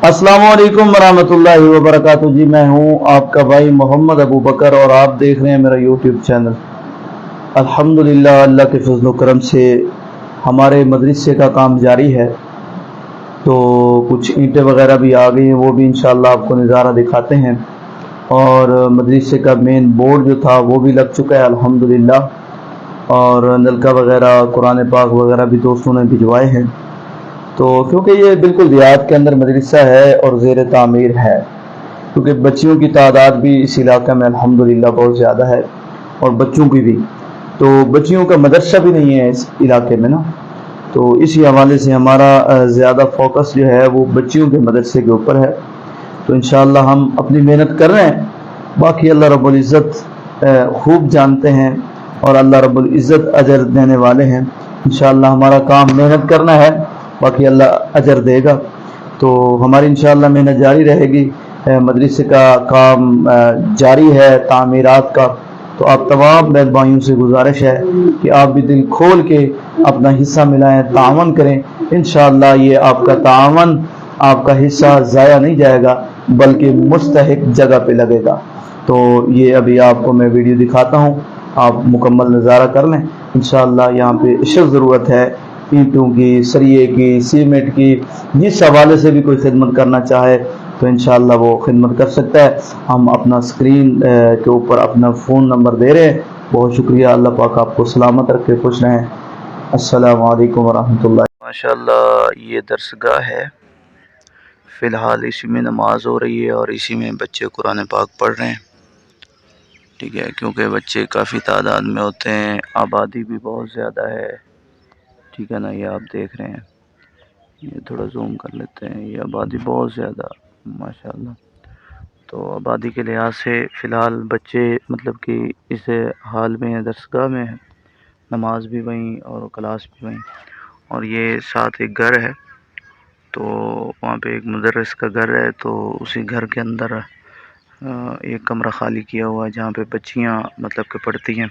अस्सलाम वालेकुम वरहमतुल्लाहि वबरकातुहू। जी मैं हूँ आपका भाई मोहम्मद अबू बकर और आप देख रहे हैं मेरा यूट्यूब चैनल। अल्हम्दुलिल्लाह, अल्लाह के फजल करम से हमारे मदरसे का काम जारी है। तो कुछ ईंटें वगैरह भी आ गई हैं, वो भी इंशाअल्लाह आपको नज़ारा दिखाते हैं। और मदरसे का मेन बोर्ड जो था वो भी लग चुका है अल्हम्दुलिल्लाह। और नलका वगैरह, कुरान पाक वगैरह भी दोस्तों ने भिजवाए हैं। तो क्योंकि ये बिल्कुल देहात के अंदर मदरसा है और ज़ेर तामीर है, क्योंकि बच्चियों की तादाद भी इस इलाके में अल्हम्दुलिल्लाह बहुत ज़्यादा है और बच्चों की भी। तो बच्चियों का मदरसा भी नहीं है इस इलाके में ना, तो इसी हवाले से हमारा ज़्यादा फोकस जो है वो बच्चियों के मदरसे के ऊपर है। तो इंशाअल्लाह हम अपनी मेहनत कर रहे हैं, बाकी अल्लाह रब्बुल इज़्ज़त खूब जानते हैं और अल्लाह रब्बुल इज़्ज़त अजर देने वाले हैं। इंशाअल्लाह हमारा काम मेहनत करना है, बाकी अल्लाह अजर देगा। तो हमारी इंशाअल्लाह मेहनत जारी रहेगी। मदरसे का काम जारी है, तामीरात का। तो आप तमाम बहन भाइयों से गुजारिश है कि आप भी दिल खोल के अपना हिस्सा मिलाएं, तावन करें। इंशाअल्लाह ये आपका तावन, आपका हिस्सा ज़ाया नहीं जाएगा, बल्कि मुस्तहिक जगह पे लगेगा। तो ये अभी आपको मैं वीडियो दिखाता हूँ, आप मुकम्मल नज़ारा कर लें। इंशाअल्लाह यहाँ पे इशक ज़रूरत है ईंटों की, सरिये की, सीमेंट की। जिस हवाले से भी कोई खिदमत करना चाहे तो इंशाअल्लाह वो खिदमत कर सकता है। हम अपना स्क्रीन के ऊपर अपना फ़ोन नंबर दे रहे हैं। बहुत शुक्रिया। अल्लाह पाक आपको सलामत रखे, खुश रहें। अस्सलाम वालेकुम वरहमतुल्लाह। माशाल्लाह ये दरसगाह है, फ़िलहाल इसी में नमाज हो रही है और इसी में बच्चे कुरान पाक पढ़ रहे हैं। ठीक है, क्योंकि बच्चे काफ़ी तादाद में होते हैं, आबादी भी बहुत ज़्यादा है। ठीक है ना, ये आप देख रहे हैं, ये थोड़ा जूम कर लेते हैं, ये आबादी बहुत ज़्यादा माशाल्लाह। तो आबादी के लिहाज से फ़िलहाल बच्चे मतलब कि इस हाल में दरसगाह में है, नमाज भी वहीं और क्लास भी वहीं। और ये साथ एक घर है, तो वहाँ पे एक मुदर्रिस का घर है, तो उसी घर के अंदर एक कमरा खाली किया हुआ है जहाँ पे बच्चियाँ मतलब कि पढ़ती हैं।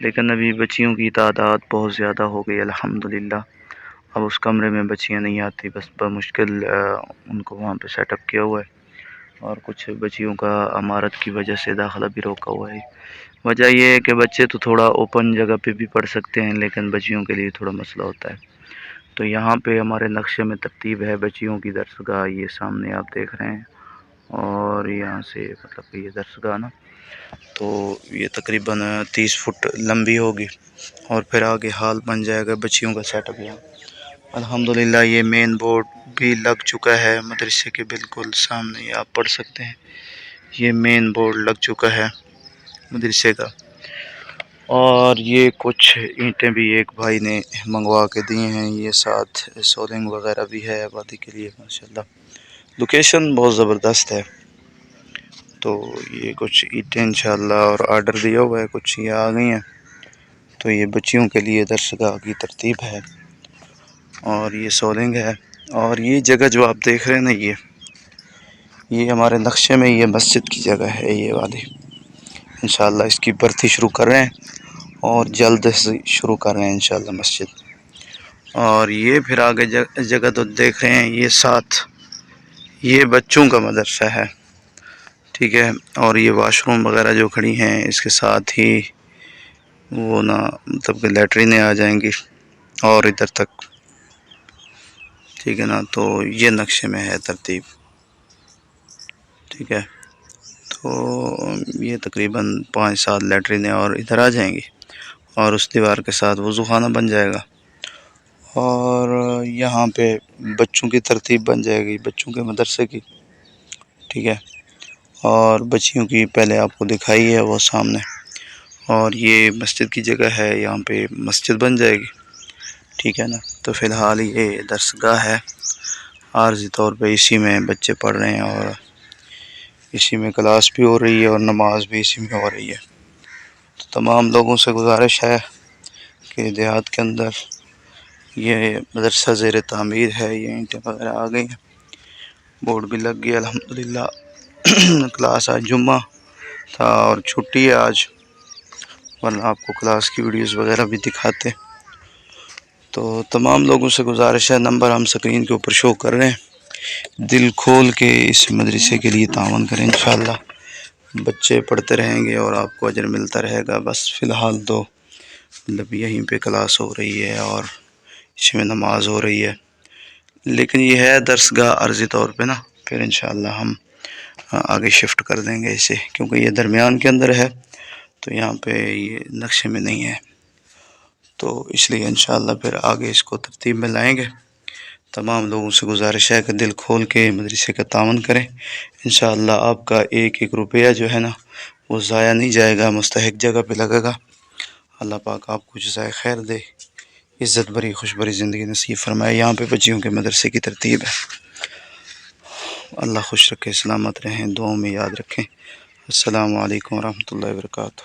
लेकिन अभी बच्चियों की तादाद बहुत ज़्यादा हो गई अल्हम्दुलिल्लाह। अब उस कमरे में बच्चियाँ नहीं आती, बस बमुश्किल उनको वहाँ पे सेटअप किया हुआ है। और कुछ बच्चियों का अमारत की वजह से दाखिला भी रोका हुआ है। वजह यह है कि बच्चे तो थोड़ा ओपन जगह पे भी पढ़ सकते हैं, लेकिन बच्चियों के लिए थोड़ा मसला होता है। तो यहाँ पे हमारे नक्शे में तरतीब है बच्चियों की दरसगाह, ये सामने आप देख रहे हैं। और यहाँ से मतलब कि ये दरसगाह ना, तो ये तकरीबन 30 फुट लंबी होगी और फिर आगे हाल बन जाएगा बच्चियों का सेटअप यहाँ। अल्हम्दुलिल्लाह ये मेन बोर्ड भी लग चुका है मदरसे के बिल्कुल सामने, ये आप पढ़ सकते हैं। ये मेन बोर्ड लग चुका है मदरसे का। और ये कुछ ईंटें भी एक भाई ने मंगवा के दी हैं, ये साथ सोलिंग वगैरह भी है आबादी के लिए माशाल्लाह। लोकेशन बहुत ज़बरदस्त है। तो ये कुछ ईंटें इंशाल्लाह और आर्डर दिया हुआ है, कुछ ये आ गई हैं। तो ये बच्चियों के लिए दरसगाह की तरतीब है और ये सोलिंग है। और ये जगह जो आप देख रहे हैं ना, ये हमारे नक्शे में ये मस्जिद की जगह है, ये वाली। इंशाल्लाह इसकी भर्ती शुरू कर रहे हैं और जल्द से शुरू कर रहे हैं इंशाल्लाह मस्जिद। और ये फिर आगे जगह तो देख रहे हैं, ये साथ ये बच्चों का मदरसा है। ठीक है, और ये वाशरूम वगैरह जो खड़ी हैं इसके साथ ही वो ना मतलब कि लैट्रिनें आ जाएंगी और इधर तक। ठीक है ना, तो ये नक्शे में है तरतीब। ठीक है, तो ये तकरीबन 5-7 लैट्रिनें और इधर आ जाएंगी और उस दीवार के साथ वज़ू खाना बन जाएगा। और यहाँ पे बच्चों की तरतीब बन जाएगी, बच्चों के मदरसे की। ठीक है, और बच्चियों की पहले आपको दिखाई है वो सामने। और ये मस्जिद की जगह है, यहाँ पे मस्जिद बन जाएगी। ठीक है ना, तो फ़िलहाल ये दरसगाह है, आर्ज़ी तौर पे इसी में बच्चे पढ़ रहे हैं और इसी में क्लास भी हो रही है और नमाज भी इसी में हो रही है। तो तमाम लोगों से गुजारिश है कि देहात के अंदर ये मदरसा ज़ेर तामीर है, ये ईंटें वगैरह आ गई हैं, बोर्ड भी लग गया अल्हम्दुलिल्लाह। क्लास आज जुम्मा था और छुट्टी है आज, वरना आपको क्लास की वीडियोस वगैरह भी दिखाते। तो तमाम लोगों से गुजारिश है, नंबर हम स्क्रीन के ऊपर शो कर रहे हैं, دل کھول کے اس مدرسے کے لیے تعاون کریں انشاءاللہ. بچے پڑھتے رہیں گے اور آپ کو اجر ملتا رہے گا. بس فی الحال تو مطلب یہیں پہ کلاس ہو رہی ہے اور اس میں نماز ہو رہی ہے، لیکن یہ ہے درسگاہ عرضی طور پہ نا. پھر انشاءاللہ ہم آگے شفٹ کر دیں گے اسے، کیونکہ یہ درمیان کے اندر ہے تو یہاں پہ یہ نقشے میں نہیں ہے، تو اس لیے انشاءاللہ پھر آگے اس کو ترتیب میں لائیں گے. تمام لوگوں سے گزارش ہے کہ دل کھول کے مدرسے کا تعاون کریں. انشاءاللہ آپ کا ایک ایک روپیہ جو ہے نا وہ ضائع نہیں جائے گا، مستحق جگہ پہ لگے گا. اللہ پاک آپ کو جزائے خیر دے، عزت بری خوش بری زندگی نصیب فرمائے. یہاں پہ بچیوں کے مدرسے کی ترتیب ہے. اللہ خوش رکھے، سلامت رہیں، دعاؤں میں یاد رکھیں. السلام علیکم ورحمۃ اللہ وبرکاتہ.